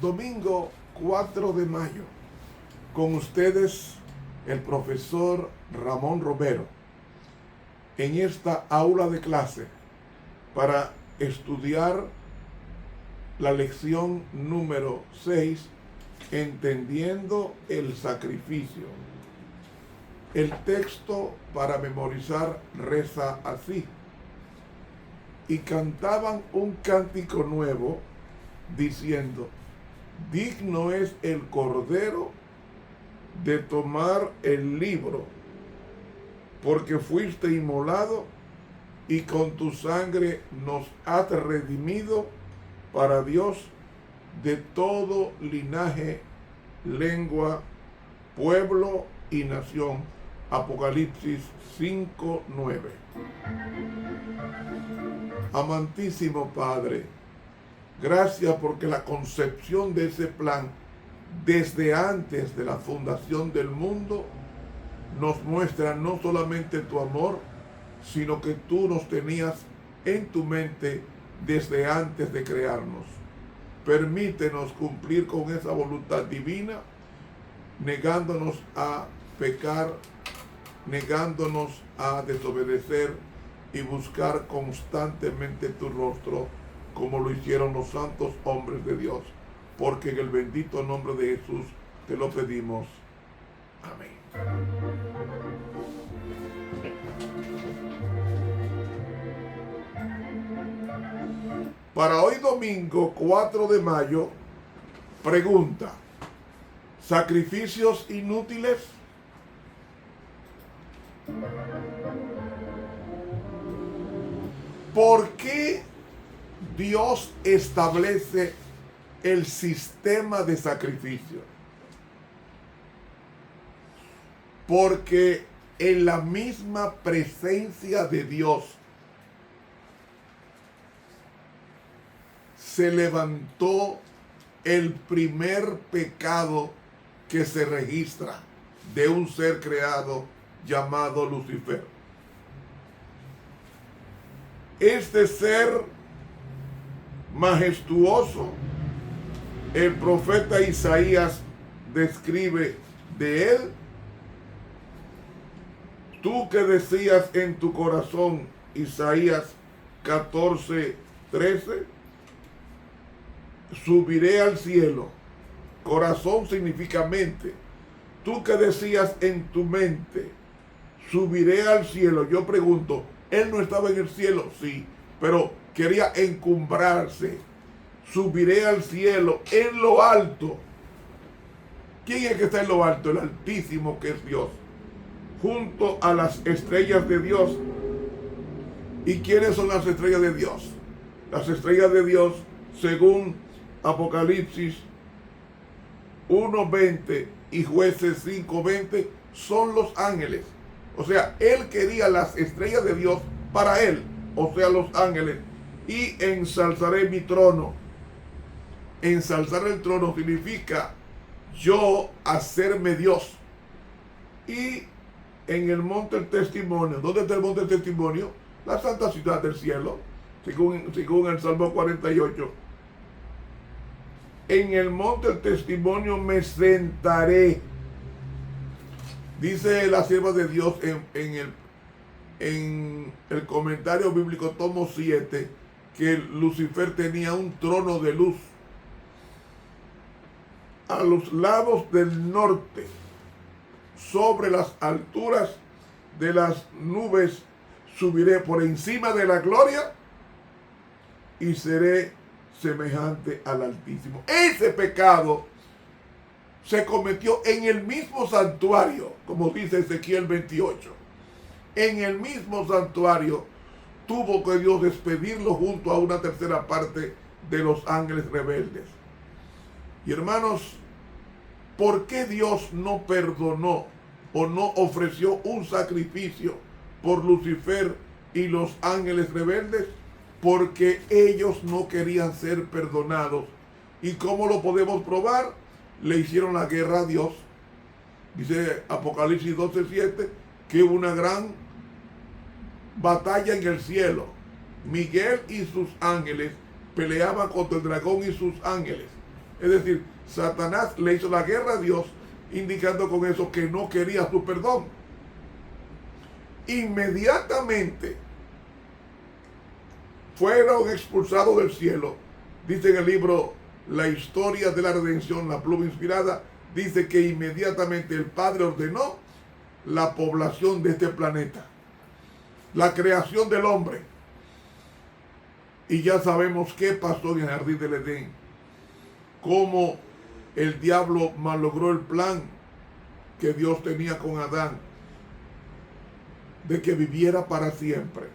Domingo 4 de mayo, con ustedes el profesor Ramón Romero, en esta aula de clase para estudiar la lección número 6, entendiendo el sacrificio. El texto para memorizar reza así: y cantaban un cántico nuevo, diciendo: digno es el Cordero de tomar el libro, porque fuiste inmolado y con tu sangre nos has redimido para Dios de todo linaje, lengua, pueblo y nación. Apocalipsis 5:9. Amantísimo Padre, gracias porque la concepción de ese plan desde antes de la fundación del mundo nos muestra no solamente tu amor, sino que tú nos tenías en tu mente desde antes de crearnos. Permítenos cumplir con esa voluntad divina, negándonos a pecar, negándonos a desobedecer y buscar constantemente tu rostro, como lo hicieron los santos hombres de Dios, porque en el bendito nombre de Jesús te lo pedimos. Amén. Para hoy domingo 4 de mayo, pregunta: ¿sacrificios inútiles? ¿Por qué Dios establece el sistema de sacrificio? Porque en la misma presencia de Dios se levantó el primer pecado que se registra de un ser creado llamado Lucifer. Este ser majestuoso, el profeta Isaías describe de él: tú que decías en tu corazón, Isaías 14:13, subiré al cielo. Corazón significa mente. Tú que decías en tu mente, subiré al cielo. Yo pregunto, él no estaba en el cielo, sí, pero quería encumbrarse. Subiré al cielo, en lo alto. ¿Quién es que está en lo alto? El Altísimo, que es Dios, junto a las estrellas de Dios. ¿Y quiénes son las estrellas de Dios? Las estrellas de Dios, según Apocalipsis 1:20 y Jueces 5:20, son los ángeles. O sea, él quería las estrellas de Dios para él, o sea, los ángeles. Y ensalzaré mi trono. Ensalzar el trono significa yo hacerme Dios. Y en el monte del testimonio, ¿dónde está el monte del testimonio? La santa ciudad del cielo, según el Salmo 48. En el monte del testimonio me sentaré. Dice la sierva de Dios en el comentario bíblico tomo 7, que Lucifer tenía un trono de luz. A los lados del norte, sobre las alturas de las nubes, subiré por encima de la gloria y seré semejante al Altísimo. Ese pecado se cometió en el mismo santuario, como dice Ezequiel 28. En el mismo santuario tuvo que Dios despedirlo junto a una tercera parte de los ángeles rebeldes. Y hermanos, ¿por qué Dios no perdonó o no ofreció un sacrificio por Lucifer y los ángeles rebeldes? Porque ellos no querían ser perdonados. ¿Y cómo lo podemos probar? Le hicieron la guerra a Dios. Dice Apocalipsis 12:7 que hubo una gran batalla en el cielo. Miguel y sus ángeles peleaban contra el dragón y sus ángeles. Es decir, Satanás le hizo la guerra a Dios, indicando con eso que no quería su perdón. Inmediatamente fueron expulsados del cielo. Dice en el libro La historia de la redención, la pluma inspirada, dice que inmediatamente el Padre ordenó la población de este planeta, la creación del hombre. Y ya sabemos qué pasó en el jardín del Edén, cómo el diablo malogró el plan que Dios tenía con Adán, de que viviera para siempre.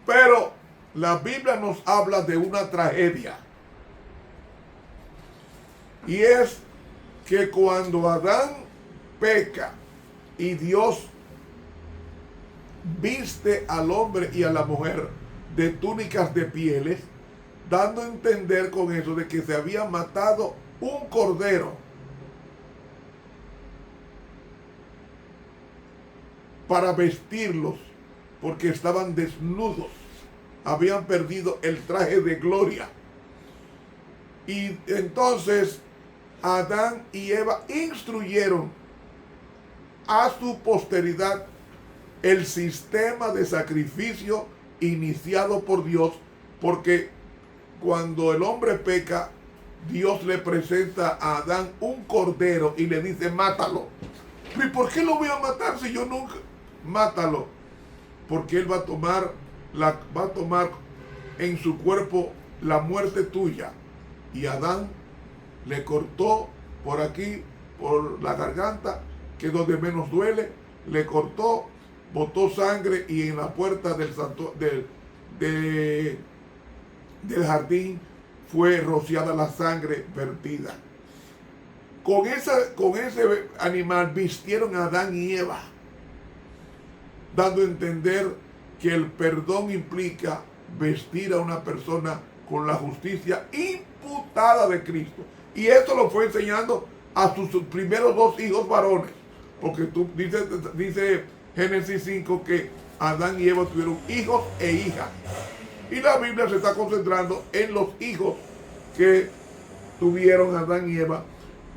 Pero la Biblia nos habla de una tragedia, y es que cuando Adán peca y Dios viste al hombre y a la mujer de túnicas de pieles, dando a entender con eso de que se había matado un cordero para vestirlos, porque estaban desnudos, habían perdido el traje de gloria. Y entonces Adán y Eva instruyeron a su posteridad el sistema de sacrificio iniciado por Dios, porque cuando el hombre peca, Dios le presenta a Adán un cordero y le dice: mátalo. ¿Y por qué lo voy a matar si yo nunca? Mátalo, porque él va a tomar en su cuerpo la muerte tuya. Y Adán le cortó por aquí, por la garganta, que es donde menos duele, le cortó, botó sangre, y en la puerta del jardín fue rociada la sangre vertida. Con ese animal vistieron a Adán y Eva, dando a entender que el perdón implica vestir a una persona con la justicia imputada de Cristo. Y esto lo fue enseñando a sus primeros dos hijos varones, porque dice Génesis 5 que Adán y Eva tuvieron hijos e hijas. Y la Biblia se está concentrando en los hijos que tuvieron Adán y Eva.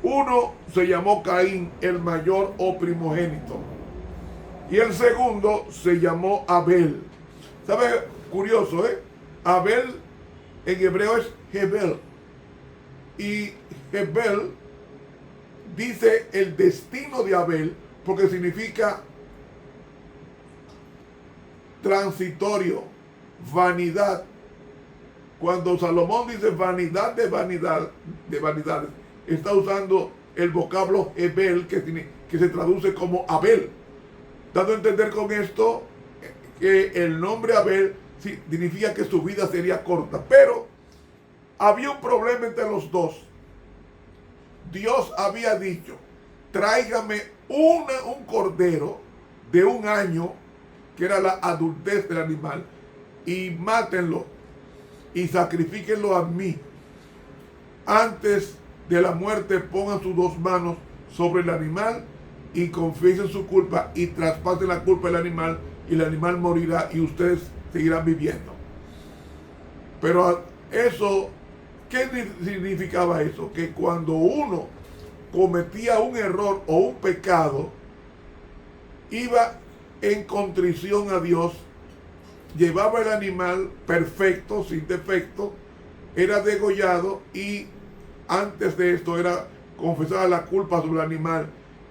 Uno se llamó Caín, el mayor o primogénito. Y el segundo se llamó Abel. ¿Sabe? Curioso, ¿eh? Abel en hebreo es Hebel. Y Hebel dice el destino de Abel, porque significa transitorio, vanidad. Cuando Salomón dice vanidad de vanidades, está usando el vocablo Hebel, que se traduce como Abel, dando a entender con esto que el nombre Abel significa que su vida sería corta. Pero había un problema entre los dos. Dios había dicho: tráigame un cordero de un año, que era la adultez del animal, y mátenlo y sacrifíquenlo a mí. Antes de la muerte pongan sus dos manos sobre el animal y confiesen su culpa y traspasen la culpa del animal, y el animal morirá y ustedes seguirán viviendo. Pero eso, ¿qué significaba eso? Que cuando uno cometía un error o un pecado, iba en contrición a Dios, llevaba el animal perfecto, sin defecto, era degollado, y antes de esto era confesar la culpa sobre el animal,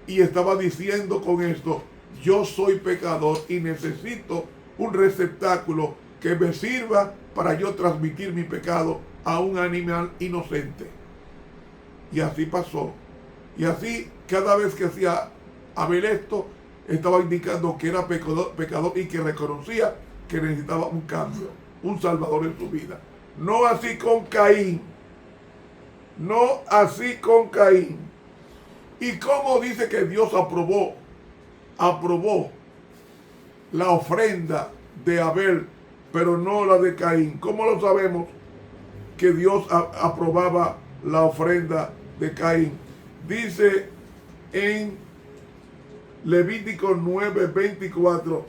y estaba diciendo con esto: yo soy pecador y necesito un receptáculo que me sirva para yo transmitir mi pecado a un animal inocente. Y así pasó. Y así, cada vez que hacía Abel esto, estaba indicando que era pecador y que reconocía que necesitaba un cambio, un salvador en su vida. No así con Caín. No así con Caín. ¿Y cómo dice que Dios aprobó la ofrenda de Abel, pero no la de Caín? ¿Cómo lo sabemos que Dios aprobaba la ofrenda de Caín? Dice en Levítico 9:24: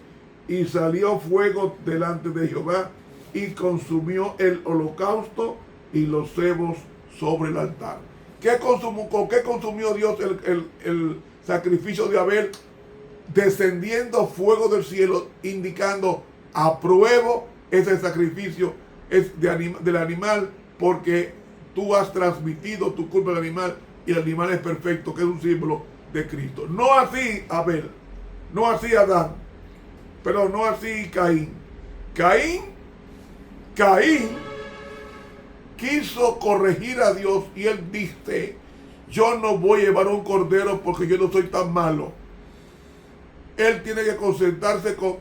Y salió fuego delante de Jehová y consumió el holocausto y los cebos sobre el altar. ¿Con qué consumió Dios el sacrificio de Abel? Descendiendo fuego del cielo, indicando: apruebo ese sacrificio del animal, porque tú has transmitido tu culpa al animal y el animal es perfecto, que es un símbolo de Cristo. No así Abel, no así Adán, pero no así Caín. Caín quiso corregir a Dios y él dice: yo no voy a llevar un cordero porque yo no soy tan malo. Él tiene que concentrarse con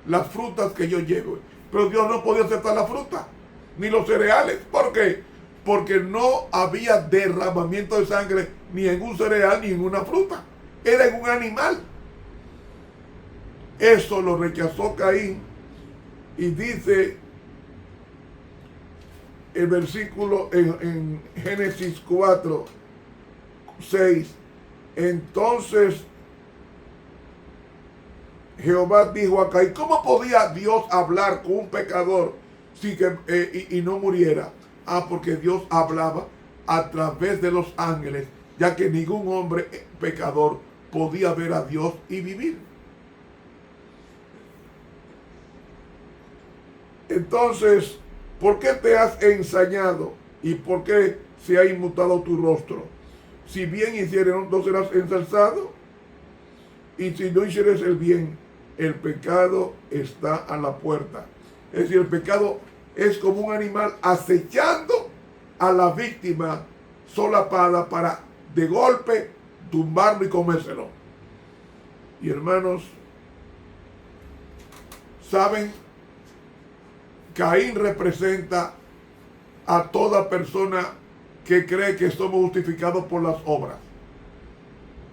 las frutas que yo llevo. Pero Dios no podía aceptar la fruta, ni los cereales. ¿Por qué? Porque no había derramamiento de sangre ni en un cereal ni en una fruta. Era en un animal. Eso lo rechazó Caín. Y dice el versículo en Génesis 4, 6. Entonces Jehová dijo a Caín: ¿cómo podía Dios hablar con un pecador y no muriera? Porque Dios hablaba a través de los ángeles, ya que ningún hombre pecador podía ver a Dios y vivir. Entonces, ¿por qué te has ensañado y por qué se ha inmutado tu rostro? Si bien hicieres, no serás ensalzado, y si no hicieres el bien, el pecado está a la puerta. Es decir, el pecado es como un animal acechando a la víctima solapada para de golpe tumbarlo y comérselo. Y hermanos, ¿saben? Caín representa a toda persona que cree que somos justificados por las obras.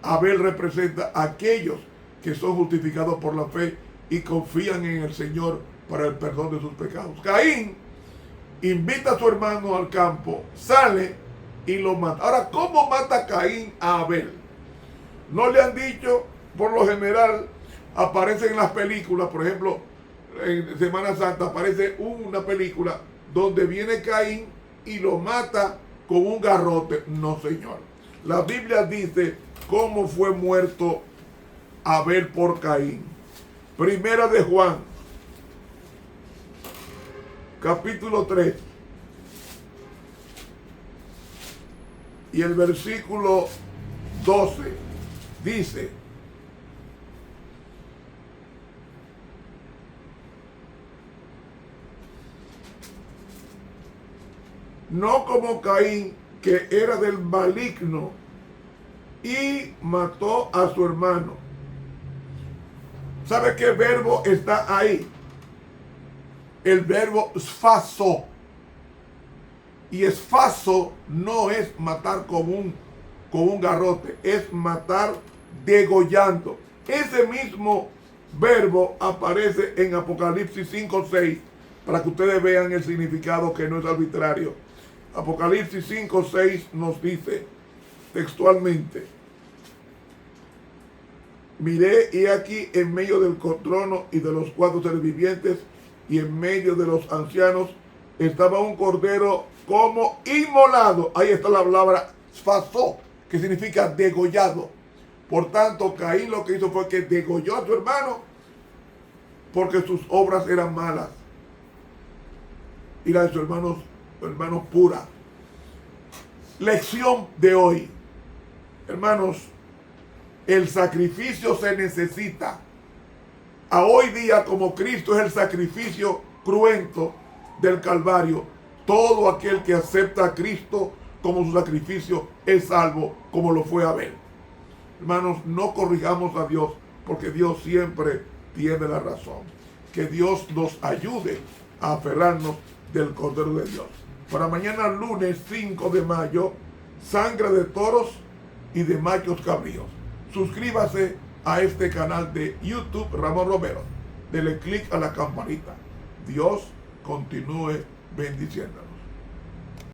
Abel representa a aquellos que son justificados por la fe y confían en el Señor para el perdón de sus pecados. Caín invita a su hermano al campo, sale y lo mata. Ahora, ¿cómo mata Caín a Abel? No le han dicho. Por lo general aparece en las películas, por ejemplo, en Semana Santa aparece una película donde viene Caín y lo mata con un garrote. No, señor. La Biblia dice cómo fue muerto Abel por Caín. Primera de Juan, capítulo 3, y el versículo 12 dice: no como Caín, que era del maligno y mató a su hermano. ¿Sabe qué verbo está ahí? El verbo sfaso. Y esfaso no es matar con un garrote, es matar degollando. Ese mismo verbo aparece en Apocalipsis 5:6, para que ustedes vean el significado, que no es arbitrario. Apocalipsis 5:6 nos dice textualmente: miré y aquí en medio del trono y de los 4 seres vivientes y en medio de los ancianos estaba un cordero como inmolado. Ahí está la palabra sfasó, que significa degollado. Por tanto, Caín lo que hizo fue que degolló a su hermano porque sus obras eran malas y las de sus hermanos puras. Lección de hoy, hermanos: el sacrificio se necesita. A hoy día, como Cristo es el sacrificio cruento del Calvario, todo aquel que acepta a Cristo como su sacrificio es salvo, como lo fue Abel. Hermanos, no corrijamos a Dios, porque Dios siempre tiene la razón. Que Dios nos ayude a aferrarnos del Cordero de Dios. Para mañana, lunes 5 de mayo, sangre de toros y de machos cabríos. Suscríbase a este canal de YouTube, Ramón Romero. Dele clic a la campanita. Dios continúe bendiciéndonos.